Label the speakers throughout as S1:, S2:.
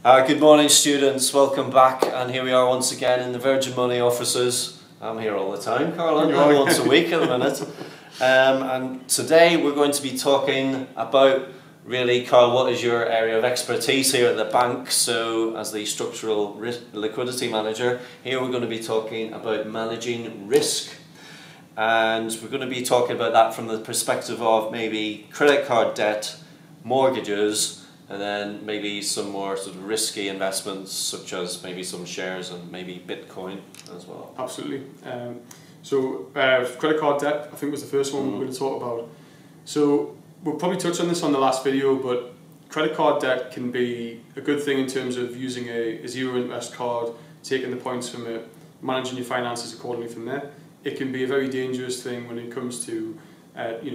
S1: Good morning, students. Welcome back, and here we are once again in the Virgin Money offices. I'm here all the time, Carl. I'm once a week at the minute. And today we're going to be talking about, really, Carl, what is your area of expertise here at the bank? So, as the structural liquidity manager, here we're going to be talking about managing risk. And we're going to be talking about that from the perspective of maybe credit card debt, mortgages, and then maybe some more sort of risky investments, such as maybe some shares and maybe Bitcoin as well.
S2: Absolutely. Credit card debt, I think, was the first one we're going to talk about. So we'll probably touch on this on the last video, but credit card debt can be a good thing in terms of using a zero interest card, taking the points from it, managing your finances accordingly from there. It can be a very dangerous thing when it comes to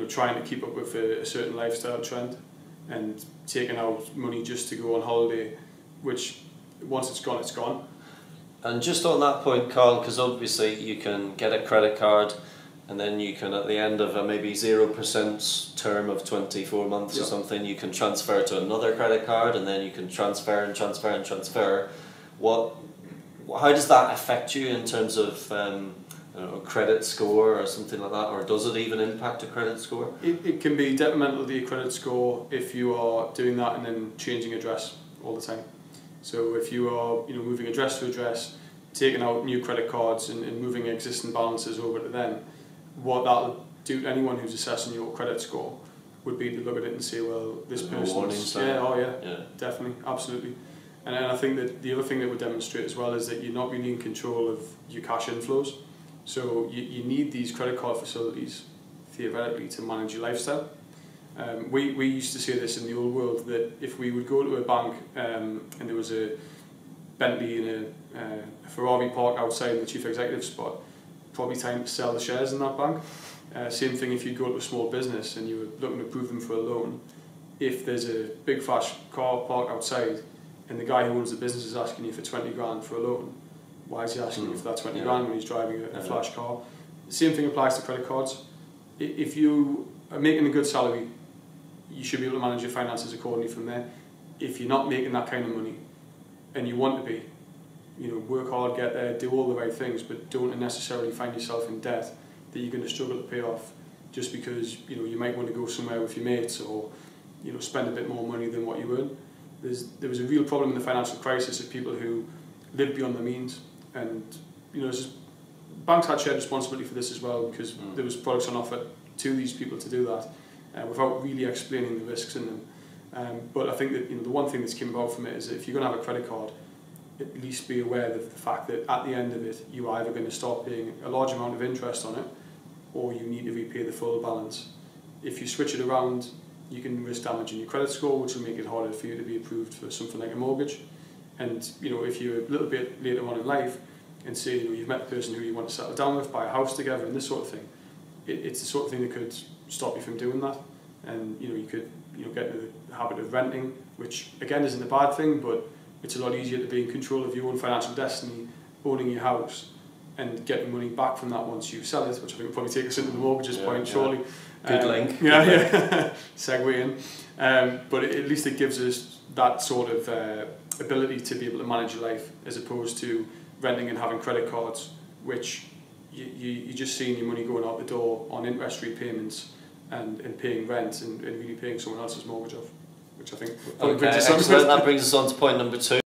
S2: trying to keep up with a certain lifestyle trend and taking out money just to go on holiday, which once it's gone, it's gone.
S1: And just on that point, Carl, because obviously you can get a credit card and then you can, at the end of a maybe 0% term of 24 months or something, you can transfer to another credit card, and then you can transfer and transfer and transfer. How does that affect you in terms of a credit score or something like that, or does it even impact a credit score?
S2: It can be detrimental to your credit score if you are doing that and then changing address all the time. So if you are moving address to address, taking out new credit cards and moving existing balances over to them, what that will do to anyone who's assessing your credit score would be to look at it and say, well, this person's... Yeah, definitely, absolutely. And I think that the other thing that would demonstrate as well is that you're not really in control of your cash inflows. So you need these credit card facilities, theoretically, to manage your lifestyle. We used to say this in the old world, that if we would go to a bank and there was a Bentley and a Ferrari parked outside the chief executive spot, probably time to sell the shares in that bank. Same thing if you go to a small business and you were looking to approve them for a loan. If there's a big flash car parked outside and the guy who owns the business is asking you for 20 grand for a loan, why is he asking you for that 20 grand when he's driving a flash car? The same thing applies to credit cards. If you are making a good salary, you should be able to manage your finances accordingly from there. If you're not making that kind of money and you want to be, work hard, get there, do all the right things, but don't necessarily find yourself in debt that you're going to struggle to pay off just because you might want to go somewhere with your mates or spend a bit more money than what you earn. There was a real problem in the financial crisis of people who lived beyond their means, and banks had shared responsibility for this as well, because there was products on offer to these people to do that without really explaining the risks in them. But I think that the one thing that's came about from it is that if you're going to have a credit card, at least be aware of the fact that at the end of it you are either going to start paying a large amount of interest on it, or you need to repay the full balance. If you switch it around, you can risk damaging your credit score, which will make it harder for you to be approved for something like a mortgage. And if you're a little bit later on in life and say you've met the person who you want to settle down with, buy a house together and this sort of thing, it's the sort of thing that could stop you from doing that. And you could get into the habit of renting, which again isn't a bad thing, but it's a lot easier to be in control of your own financial destiny, owning your house and getting money back from that once you sell it, which I think will probably take us into the mortgages point shortly.
S1: Good link.
S2: Segue in. But at least it gives us that sort of ability to be able to manage your life, as opposed to renting and having credit cards, which you're just seeing your money going out the door on interest repayments and paying rent and really paying someone else's mortgage off, which I think
S1: that brings us on to point number 2.